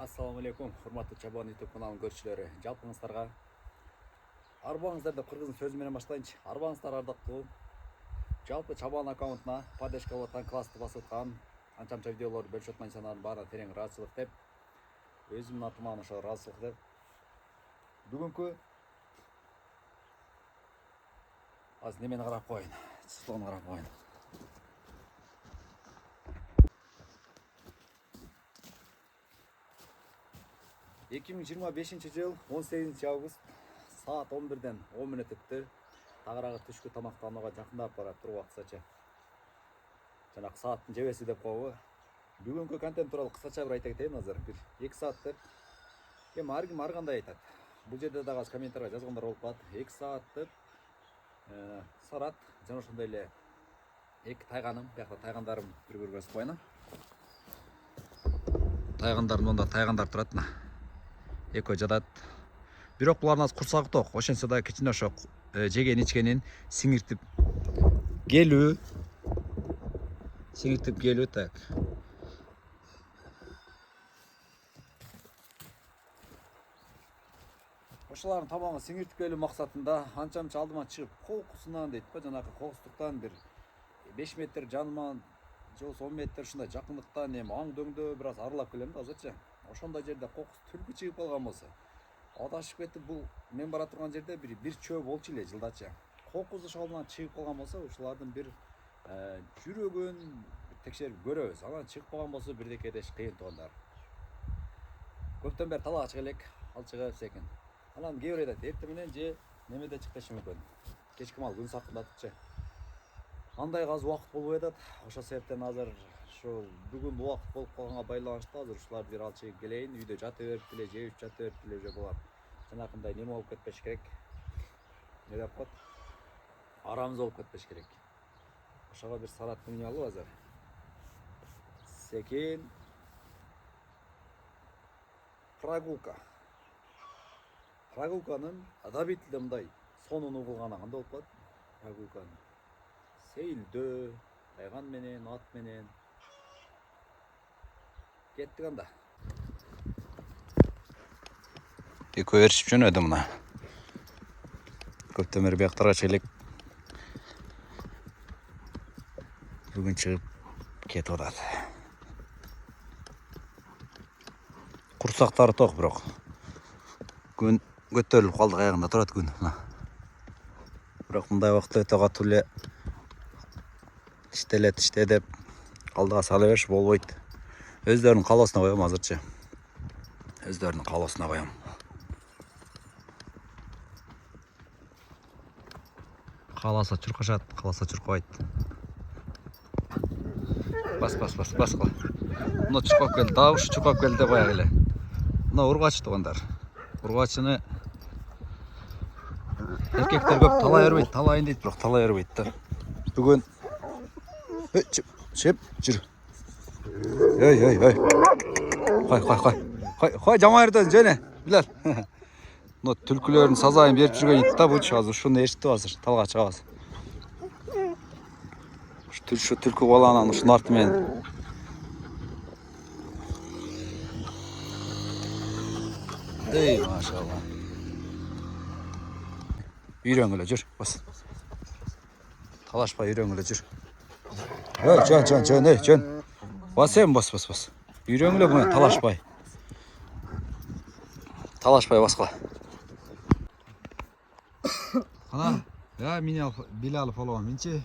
Assalamu alaikum, hurmatly Чабан YouTube kanalının görüşçülері. Жалпыңыздарга арбаңыздарды кыргыздын сөзү менен баштайынчы. Арбаңыздар ардактуу. Жалпы Чабан аккаунтуна поддержка болуп аткан, классты басып аткан, анча-мынча видеолорду бөлүшүп аткан инсандардын баарына терең ыраазычылык деп, өзүмдүн атыман ошо ыраазычылык деп. Бүгүнкү азыр немени карап коеюн. Числону карап коеюн. 2025 жыл 18 август saat 11-ден 10 мүнөт өттү. Тагыраагы түшкү тамактанууга жакындап барат туруп аксача. Жанагы сааттын жебеси деп коебу. Бүгүнкү контент тууралуу кыскача бир айта кетейин азыр. 1-2 саат деп. Эми ар ким ар кандай айтат. Бул жерде дагы аз комментарийга жазгандар болуп калат. 2 саат деп Сарат жана ошондой эле эки тайганым, биякта тайгандарым бір-бірге басып коеюн. Тайгандар монда тайгандар турат мына. Экөө жатат. Бирок булардын азыр курсагы ток. Ошентсе да кичине ошо жеген ичкенин сиңиртип келүү. Так. Ошолардын тамагын сиңиртип келүү максатында анча-мынча алдыма чыгып, кокусунан дейт го, жанагы кокустуктан бир 5 метр жаныма, же 10 метр ушундай жакындыктан эми аң дөңдөө бир аз аралап келем да азырчы. Ошондой жерде кокус түлкү чыгып калган болсо, адашып кетип бул мен бара турган жерде бир чөө болчу эле жылдачы. Кокус ошолдан чыгып калган болсо, ушулардын бир жүрөгүн текшерип көрөбүз. Анан чыгып калган болсо бирдеке деш кыйын туугандар. Көптөн бери талаага чыга элек, ал чыга берсекин. Анан кээ бир айтат, эртең менен же немеде чыктышы мүмкүн. Кечки мал күн сакындатыпчы. Андай аз убакыт болбой атат. Ошол себептен азыр ушул бүгүн убакыт болуп калганга байланыштуу азыр ушуларды бир алып чыгып келейин. Үйдө жата берип эле, жеп жата берип эле уже болот. Жанакындай неме болуп кетпеш керек. Не деп коет? Арамыз болуп кетпеш керек. Ошого бир саат мине алып азыр. Секин прогулка. Прогулканын адабий тилде мындай сонун угулганы кандай болуп калат? Прогулканын сейилдөө, тайган менен, ат менен. Кеттик анда. Экөө эришип жөнөдү мына. Көптөн бери бияктарга чыгып бүгүн чыгып кетип атат. Курсактары ток бирок. Күн көтөрүлүп калды, аягында турат күн. Бирок мындай убакытта өтө катуу эле тиште деп алдыга сала бериш болбойт. Өздөрүнүн каалоосуна коем азырчы. Өздөрүнүн каалоосуна коем. Кааласа чуркашат, кааласа чуркабайт. Бас. Мына чуркап келди, дагы ушу чуркап келди деп аяк эле. Мына ургач туугандар. Ургачыны эркектер көп талай бербейт, талайын дейт, бирок талай бербейт да. Бүгүн чеп жүр. Кой, жаман жерден жөне, Билал. Мына түлкүлөрдүн сазайын берип жүргөн ит да, бул азыр ушуну эшитип азыр, талга чыгабыз. Ушу түлкү баланын ушунун арты менен. Эй, машалла. Үйрөнгүлө жүр, бас. Талашпай үйрөнгүлө жүр. Жөн. Бас эми, бас. Үйрөнгүлө буга талашпай. Талашпай баскыла. Кана, Билал фоллоу минчи.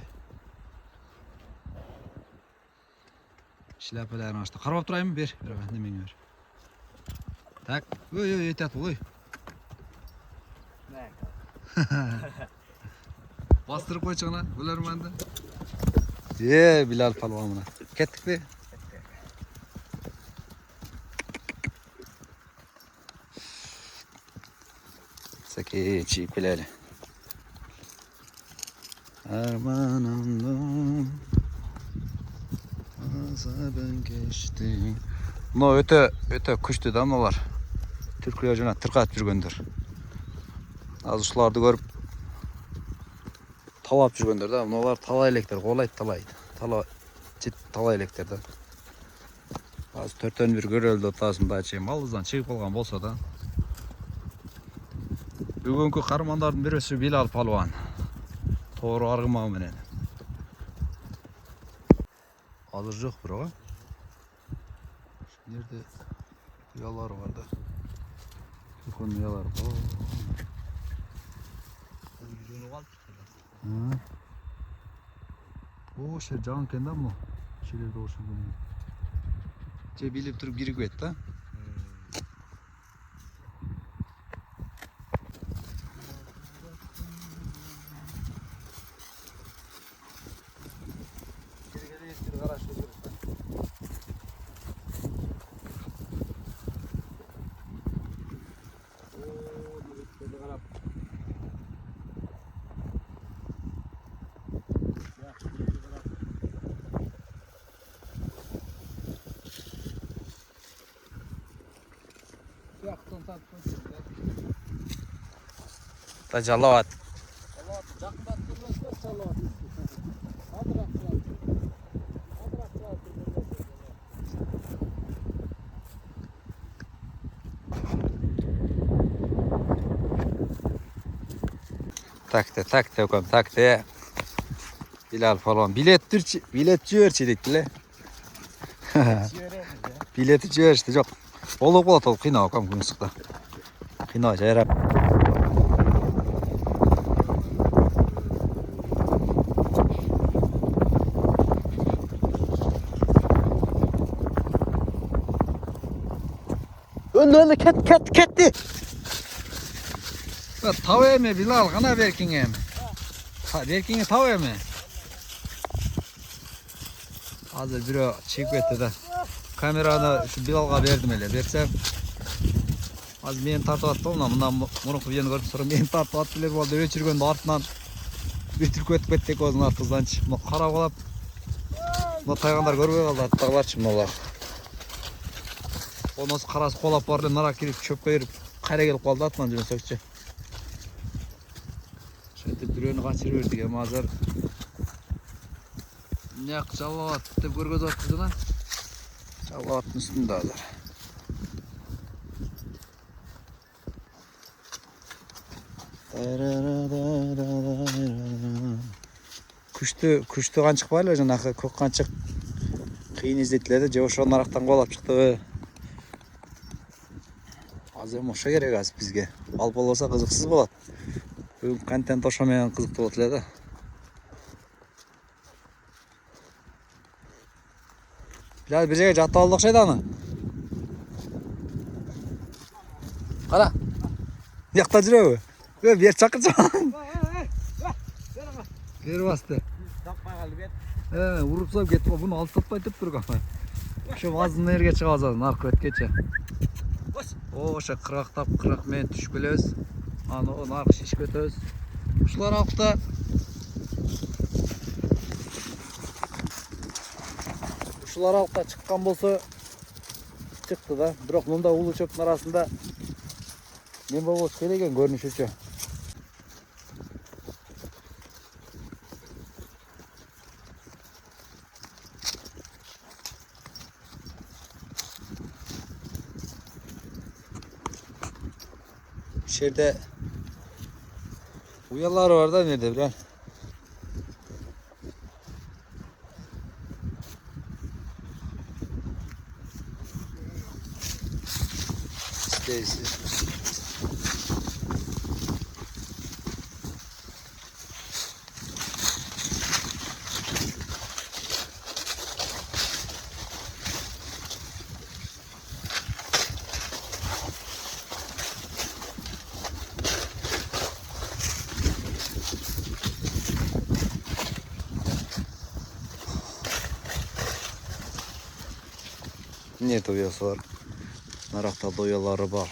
Шляпаларын ачты. Карап турайынбы, бер, немең бер. Так, өйтөт бул, Бастырып койчу гана, өлөрмөндү. Билал фоллоу мына. Кеттикпи? Саке чип келели. Арманымдын азабын кечти. Мына өтө күчтүү да мыналар. Түркүлөр жана тыркатып жүргөндөр. Азыр ушуларды көрүп талап жүргөндөр да. Мыналар талай электер, колайт талай. Талай электер да. Азыр төрттөн бир көрөлдү атасында чейин малыбыздан чыгып калган болсо да. Бүгүнкү каармандардын бирөөсү Билал палуан. Тоору аргымагы менен. Азыр жок бирок. Ушул жерде уялар бар да. Үлкөн уялар бар. Ошо жан экен да бул. Челерде ошондо. Же билип туруп киргибет да. Та жалават. Такте окам, такте. Билал палуан. Билет жиберчи дейт эле. Билети жиберишти, жок. Болуп калат ол кыйнап окам күнсүкта. Кыйнап жайрап. Önde ketti. Tava emi Bilal, kana berkin emi. Berkinge tava emi. Hazır biri çekip etti de. Kamerаны şu Bilal'a verdim ele. Versem az meni tartып attı ona. Bundan murunqu videonu görüp sonra meni tartып attı biler boldu. Öçürgöndü artından bütürüp ötüp kettik ozun artızdan çıkıp. Karab alap. Buna taygandar görбөй kaldı arttağılar bunlar. Onu karası kolap var ele nara kirip çöpke yürüp kayra gelip kaldı atman жүрөн sökçü. Şöyle büröөнү kaçırıp verdik ama azar. Yak жалават деп көргөзүп атты жана. Жалаваттын үстүндө азыр. Күчтүү канчык бар эле жанакы көк канчык кыйын издетилет же ошонун арактан кубалап чыкты. Азыр эми ошо керек азыр бизге. Ал болбосо кызыксыз болот. Бүгүн контент ошо менен кызыктуу болот эле да. Bilal bir жерге жатып алды окшойт аны. Кара. Якта жүрөбү? Бер чакырча. Бер басты. Таппай калды бет. Уруп салып кетип, буну алып таппай туруп турган. Ошо мазын эрге чыгып азат, наркы өткече. Ошо кырактап, кырак менен түшүп келебиз. Аны наркы шишип өтөбүз. Ушулар акта Ушулар алка чыккан болсо чыкты да. Бирок мында улуу чөптүн арасында мен болбош келеген көрүнүшүчө. Şerde uyalar var da nerede Bilal? İşte. Нет уясlar. Наракта уялары бар.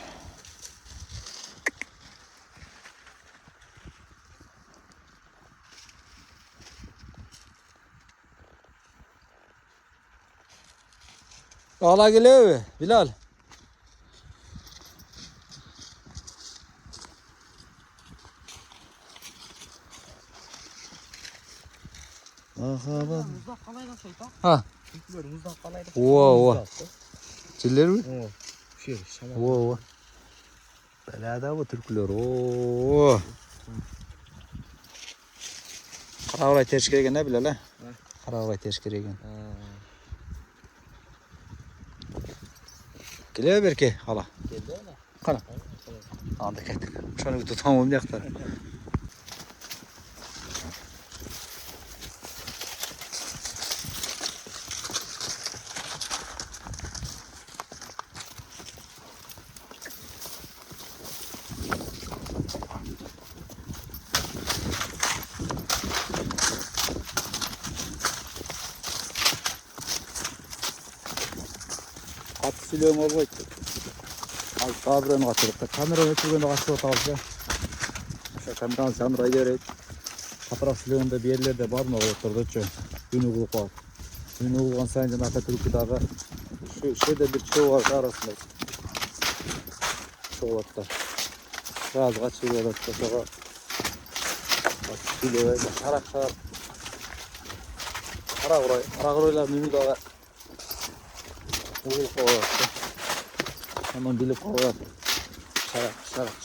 Ала келеби, Bilal? Aha bak. Ha. Wow. Жерлер mi? Şey, şaman. Oo. Belada bu türküler. Oo. Qarabağay ters keregen ne bilal ha? Qarabağay ters keregen. Gele berke hala. Geldi ona. Qana. Anda kettik. Şunu tutamam yakta. Қатты сөйлеуім болмайды. Ал камераны қатырып, камераны өтіргенде қатырып отырғыз да. Камераны жандырай береді. Қатырақ сөйлеуінде берлерде бар ма отырды өтші. Үні қылып қалып. Үні қылған сайын жан ата түркідағы шеде бір чоғар арасында. Чоғалаттар. Разға чоғалатты. Соға сөйлеуі. Шарақ-шарақ. Қарағырайлар мүмідағы Oğul kovalatı. Hemen bilip kovalatı.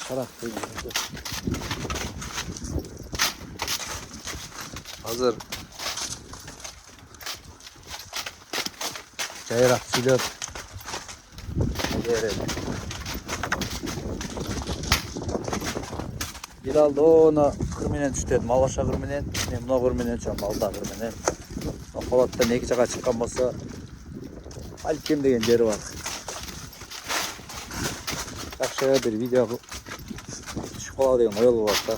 Şarak değil. Hazır. Çayırak sülüp. Gelir. Bir aldı ona kırminen düştürdüm. Malaşa kırminen. Buna kırminen şu an. Malda kırminen. Kovalattan iki çaka çıkan olsa Alkem degan yeri var. Akşaya bir video tushib qoladi degan yo'l bor da.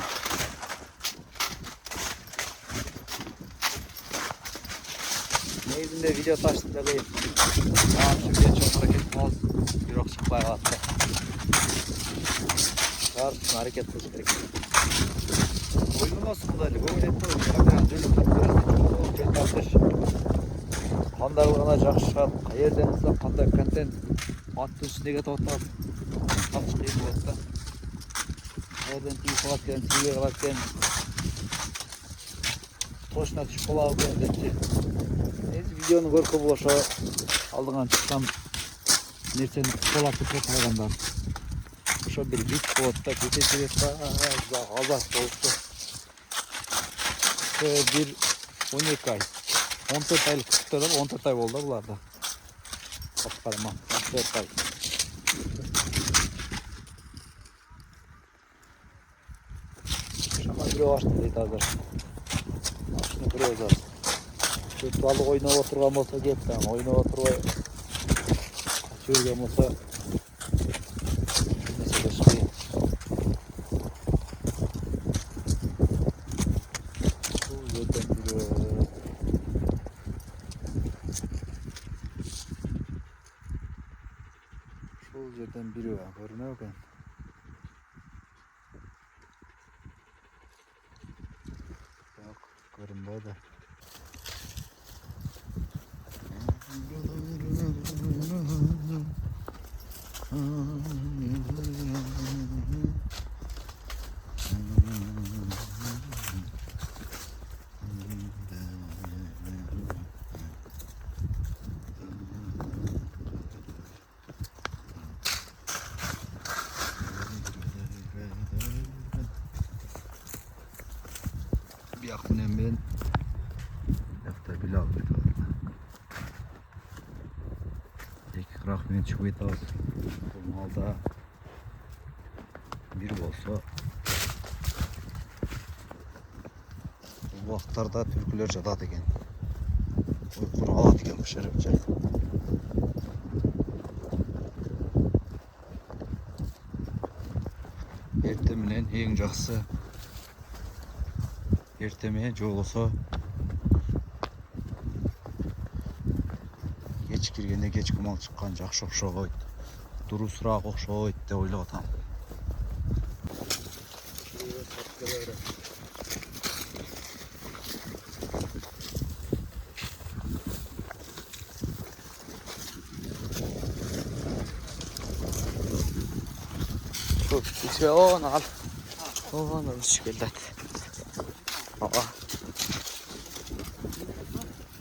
Negizinde video tashlashda qo'yib. Mana shu video harakat qilib, biroq chiqmay qoldi. Tartib harakat qilish kerak. O'ynamasın bularni, o'ynaydi, kamerani jo'natib turasiz. Qanday ғана жақсы шығарып, қайерден аса қандай контент аттың үстіндегі тауаттап тапшы қиын болады да. Қайерден тиіп қалады екен, тиіп қалады екен, точно түсіп қалады екен депші. Несі видеоны көркі болаша алдыңан шыққан нәрсені қолатып қалғандар. Ошо бір бит болады да, кете береді да, азат болыпты. Bir 12 ay. 14 aylık çıktı da 14 ay oldu bularda. Kapkarama 14 ay. Şaman biri açtı deydi hazır. Açtığını kırıyoruz az. Şu balık oynayıp oturgan olsa gitti ama oynayıp oturgan kaçırgan olsa mesela çıkayım. Bu yerden biri Şol yerden biri var, görünüyor ekan. Yok, görünmedi. Bir yakından ben yakta bile aldık. İki kırak men çıkıp etağız. Bu malda bir olsa bu vaxtlarda türküler jadadı eken. Uykunu aladı eken pişiripçe. Erteminen en жақсы erteme жолысы кеч киргенде кеч кымал чыккан жакшы окшойт, дурусураак окшойт деп ойлоп атам. Şu onu al. Onu geldi.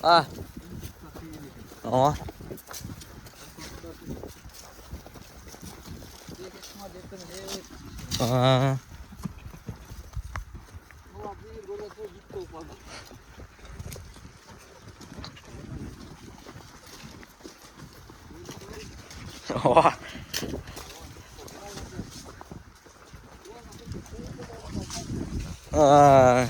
Aa. Aa. Bana detene ne? Aa. Ulan bir böyle gitti o bana. Oha. Aa.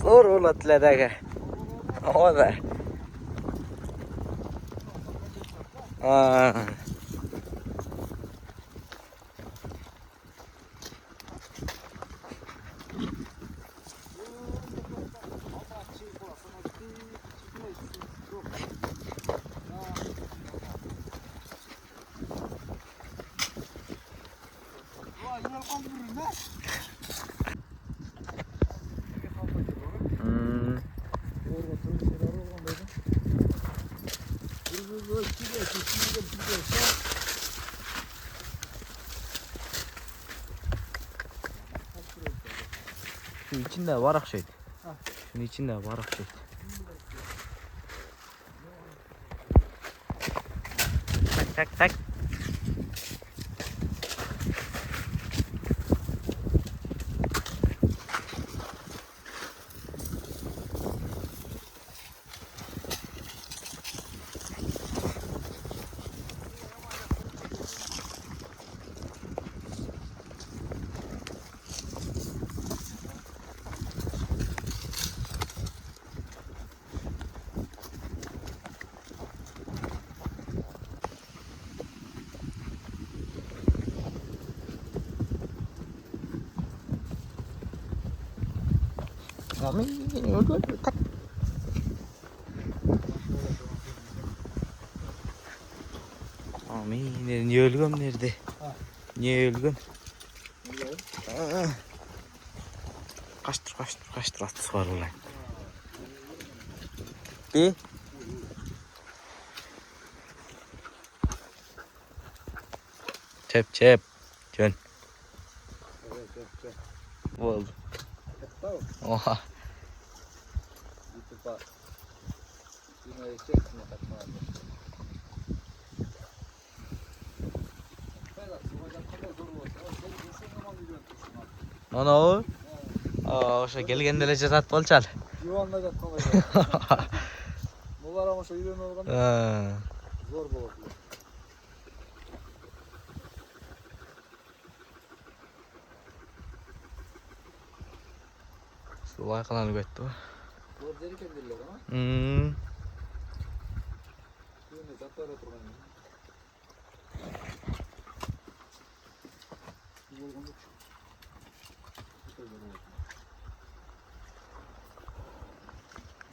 Zor olatlar aga. O da. Aa. Şu içinde varak şey. Şunun içinde varak şey. Tak tak tak. Tak. Amin. Niye ölgüm nerede? Niye ölgüm? Kaçtır atsı var ulan. Bir. Çep. Dön. Oldu. Oha. YouTube'a yine çeksin kaçmalar. Ferhat, sıvacak kadar zor olsa, sen insan zaman biliyorsun. Ana o. O'sha kelganda jasad bo'lchal. Divanla жатқан Bunlar ama şu yürüyen olgan zor bo'ladi. Suvoy qilinib ketdi. Zor derken derler ama. Şöyle zatlara turgan.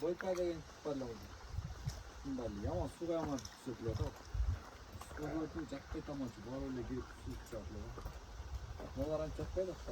Boyka degan tutparlar oldu. Bundan yaman suga yaman sökülüyor da. Suga tu jakka tamam şu var öyle girip su çıkartıyor. Bunlar an çok paylaştı.